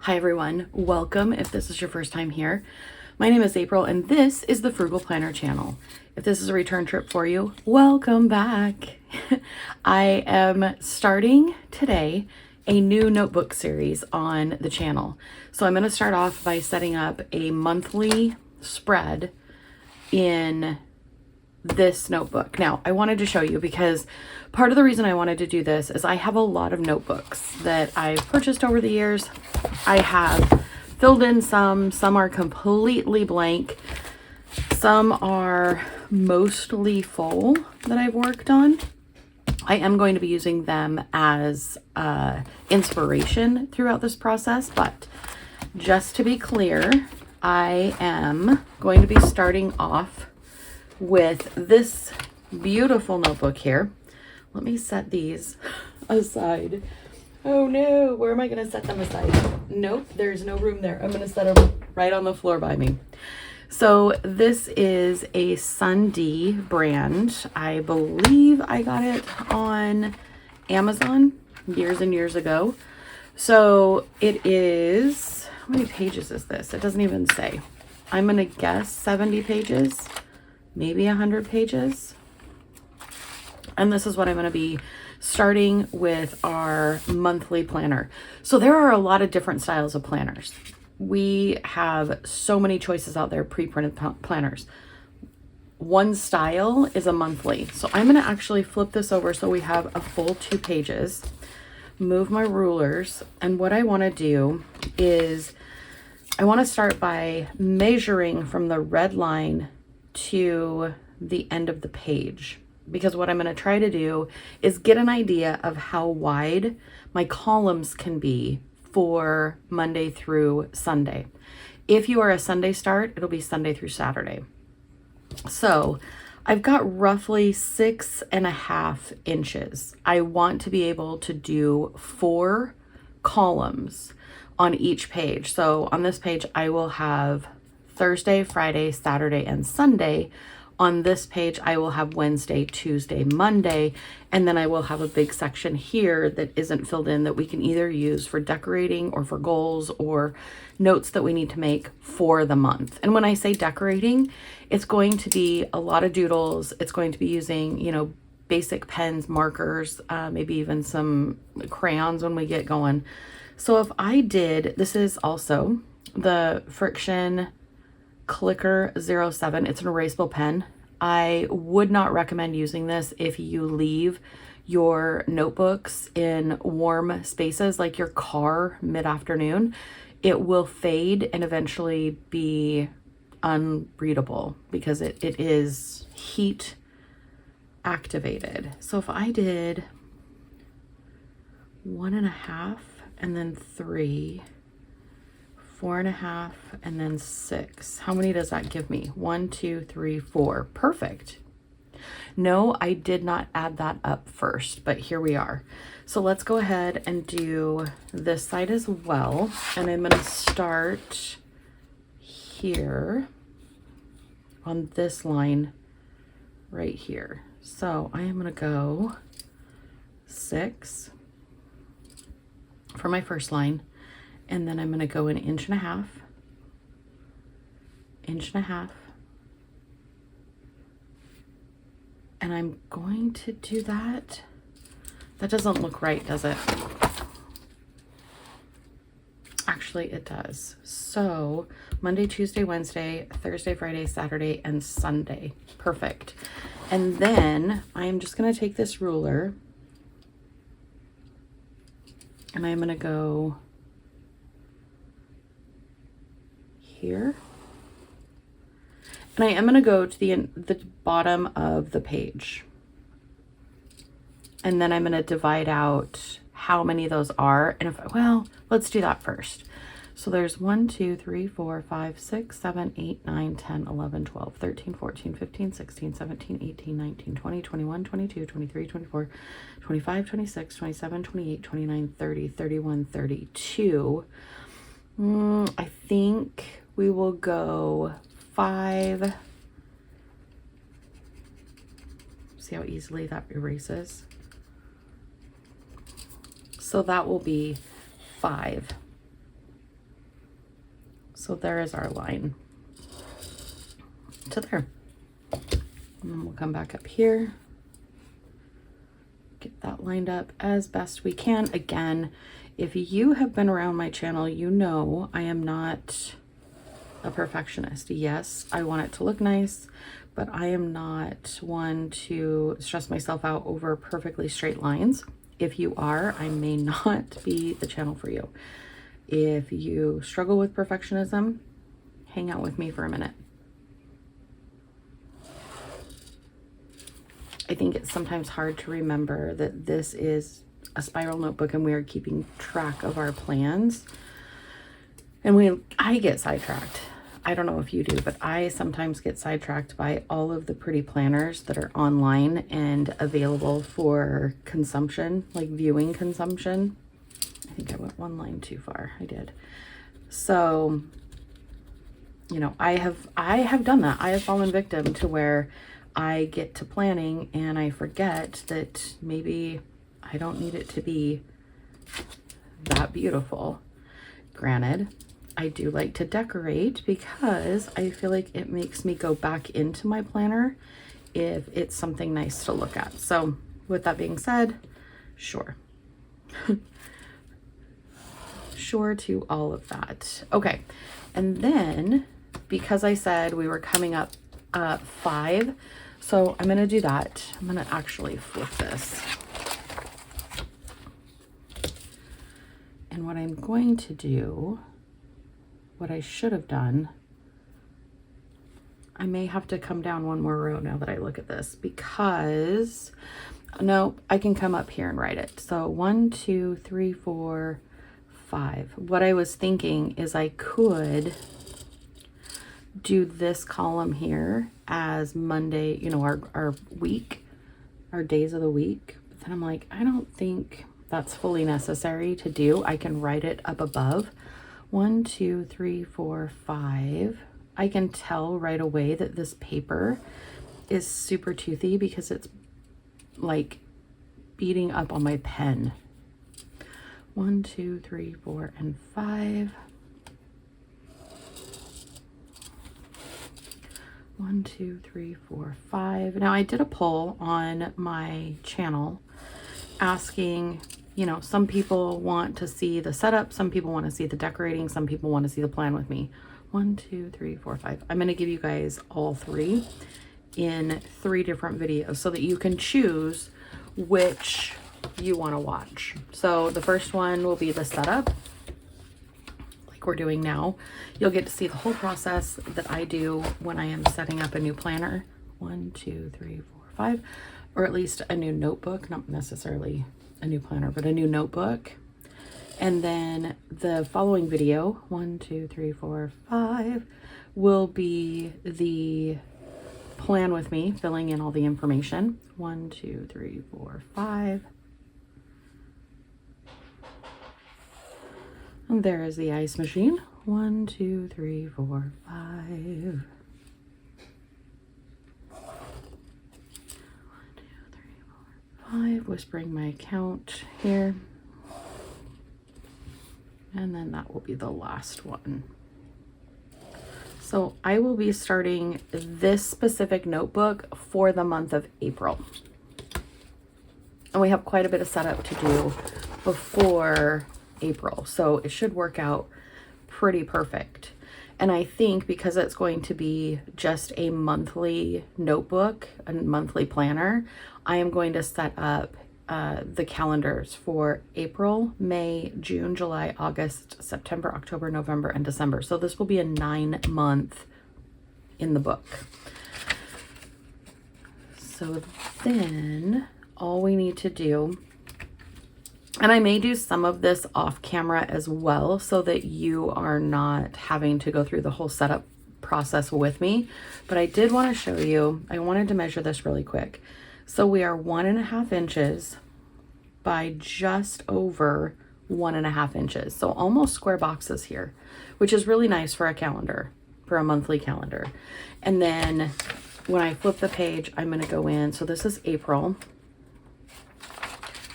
Hi everyone, welcome if this is your first time here. My name is April and this is the Frugal Planner Channel. If this is a return trip for you, welcome back. I am starting today a new notebook series on the channel. So I'm going to start off by setting up a monthly spread in this notebook. Now, I wanted to show you because part of the reason I wanted to do this is I have a lot of notebooks that I've purchased over the years. I have filled in some are completely blank, some are mostly full that I've worked on. I am going to be using them as inspiration throughout this process, but just to be clear, I am going to be starting off with this beautiful notebook here. Let me set these aside. Oh no, where am I going to set them aside? Nope, there's no room there. I'm going to set them right on the floor by me. So this is a Sunday brand. I believe I got it on Amazon years and years ago. So it is, how many pages is this? It doesn't even say. I'm going to guess 70 pages. Maybe 100 pages. And this is what I'm going to be starting with our monthly planner. So there are a lot of different styles of planners. We have so many choices out there, pre-printed planners. One style is a monthly. So I'm going to actually flip this over so we have a full 2 pages, move my rulers, and what I want to do is I want to start by measuring from the red line to the end of the page, because what I'm going to try to do is get an idea of how wide my columns can be for Monday through Sunday. If you are a Sunday start, it'll be Sunday through Saturday. So I've got roughly 6.5 inches. I want to be able to do 4 columns on each page. So on this page, I will have Thursday, Friday, Saturday, and Sunday. On this page, I will have Wednesday, Tuesday, Monday, and then I will have a big section here that isn't filled in that we can either use for decorating or for goals or notes that we need to make for the month. And when I say decorating, it's going to be a lot of doodles. It's going to be using, basic pens, markers, maybe even some crayons when we get going. So if I did, this is also the Friction Clicker 07. It's an erasable pen. I would not recommend using this if you leave your notebooks in warm spaces like your car mid-afternoon. It will fade and eventually be unreadable because it is heat activated. So if I did 1.5 and then 3, 4.5, and then 6. How many does that give me? 1, 2, 3, 4. Perfect. No, I did not add that up first, but here we are. So let's go ahead and do this side as well. And I'm going to start here on this line right here. So I am going to go 6 for my first line. And then I'm going to go 1.5 inches, 1.5 inches. And I'm going to do that. That doesn't look right, does it? Actually, it does. So Monday, Tuesday, Wednesday, Thursday, Friday, Saturday, and Sunday. Perfect. And then I'm just going to take this ruler and I'm going to go here, and I am going to go to the bottom of the page, and then I'm going to divide out how many those are. And let's do that first. So there's 1, 2, 3, 4, 5, 6, 7, 8, 9, 10, 11, 12, 13, 14, 15, 16, 17, 18, 19, 20, 21, 22, 23, 24, 25, 26, 27, 28, 29, 30, 31, 32. I think we will go 5. See how easily that erases? So that will be 5. So there is our line to there. And then we'll come back up here, get that lined up as best we can. Again, if you have been around my channel, you know I am not a perfectionist. Yes, I want it to look nice, but I am not one to stress myself out over perfectly straight lines. If you are, I may not be the channel for you. If you struggle with perfectionism, hang out with me for a minute. I think it's sometimes hard to remember that this is a spiral notebook and we are keeping track of our plans. And I get sidetracked. I don't know if you do, but I sometimes get sidetracked by all of the pretty planners that are online and available for consumption, like viewing consumption. I think I went one line too far. I did. So, you know, I have done that. I have fallen victim to where I get to planning and I forget that maybe I don't need it to be that beautiful. Granted, I do like to decorate because I feel like it makes me go back into my planner if it's something nice to look at. So with that being said, sure. Sure to all of that. Okay. And then because I said we were coming up 5, so I'm going to do that. I'm going to actually flip this. And what I'm going to do, what I should have done, I may have to come down one more row now that I look at this, because no, I can come up here and write it. So 1, 2, 3, 4, 5. What I was thinking is I could do this column here as Monday, you know, our week, our days of the week. But then I'm like, I don't think that's fully necessary to do. I can write it up above. 1, 2, 3, 4, 5. I can tell right away that this paper is super toothy because it's like beating up on my pen. 1, 2, 3, 4, and 5. 1, 2, 3, 4, 5. Now I did a poll on my channel asking, you know, some people want to see the setup, some people want to see the decorating, some people want to see the plan with me. 1, 2, 3, 4, 5. I'm going to give you guys all 3 in 3 different videos so that you can choose which you want to watch. So the first one will be the setup, like we're doing now. You'll get to see the whole process that I do when I am setting up a new planner. 1, 2, 3, 4, 5, or at least a new notebook, not necessarily a new planner, but a new notebook. And then the following video, 1, 2, 3, 4, 5, will be the plan with me, filling in all the information. 1, 2, 3, 4, 5. And there is the ice machine. 1, 2, 3, 4, 5. 5, whispering my account here. And then that will be the last one. So I will be starting this specific notebook for the month of April. And we have quite a bit of setup to do before April. So it should work out pretty perfect. And I think because it's going to be just a monthly notebook, a monthly planner, I am going to set up the calendars for April, May, June, July, August, September, October, November, and December. So this will be a 9-month in the book. So then all we need to do, and I may do some of this off camera as well so that you are not having to go through the whole setup process with me, but I did want to show you, I wanted to measure this really quick. So we are 1.5 inches by just over 1.5 inches. So almost square boxes here, which is really nice for a calendar, for a monthly calendar. And then when I flip the page, I'm going to go in. So this is April.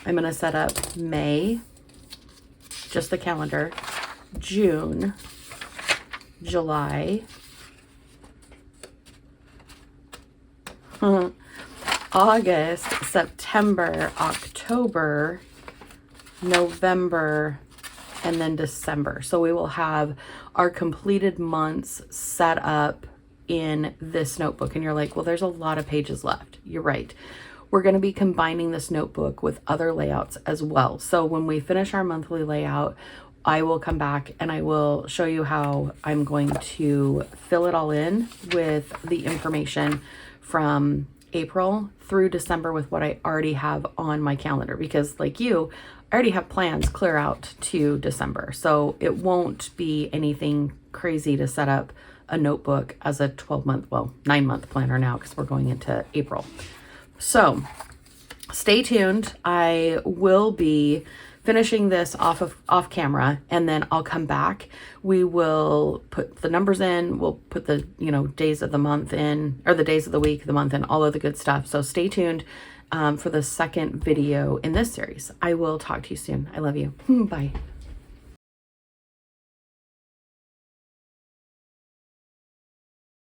I'm going to set up May, just the calendar, June, July, August, September, October, November, and then December. So we will have our completed months set up in this notebook. And you're like, well, there's a lot of pages left. You're right. We're going to be combining this notebook with other layouts as well. So when we finish our monthly layout, I will come back and I will show you how I'm going to fill it all in with the information from April through December with what I already have on my calendar, because like you, I already have plans clear out to December. So it won't be anything crazy to set up a notebook as a 12-month, well, 9-month planner now, because we're going into April. So stay tuned. I will be finishing this off camera, and then I'll come back. We will put the numbers in. We'll put the, days of the month in, or the days of the week, the month, and all of the good stuff. So stay tuned for the second video in this series. I will talk to you soon. I love you. Bye.